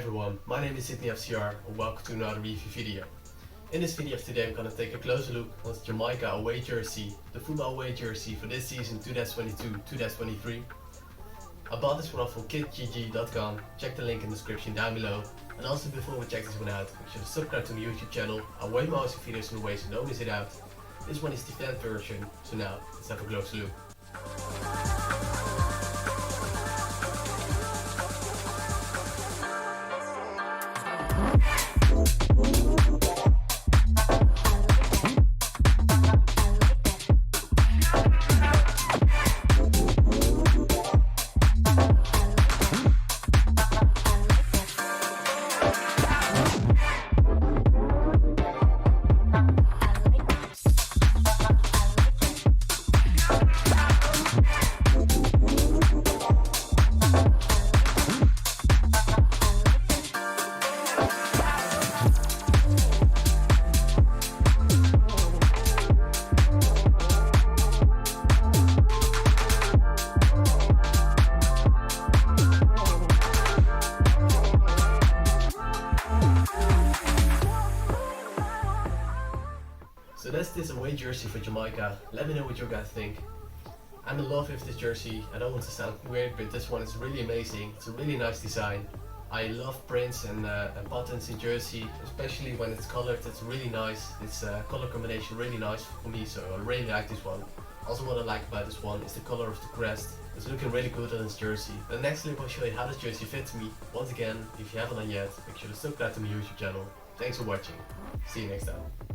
everyone, my name is Sidney F.C.R. and welcome to another review video. In this video of today I'm gonna take a closer look on the Jamaica away jersey, the football away jersey for this season 2022-2023. I bought this one off from kitgg.com, check the link in the description down below. And also before we check this one out, make sure to subscribe to my YouTube channel. I way more awesome videos in the way so don't miss it out. This one is the fan version, so now let's have a closer look. So that's this away jersey for Jamaica. Let me know what you guys think. I'm in love with this jersey. I don't want to sound weird, but this one is really amazing. It's a really nice design. I love prints and buttons in jersey, especially when it's colored. It's really nice. It's color combination really nice for me, so I really like this one. Also what I like about this one is the color of the crest. It's looking really good on this jersey. The next clip I'll show you how this jersey fits me. Once again, if you haven't done yet, make sure to subscribe to my YouTube channel. Thanks for watching. See you next time.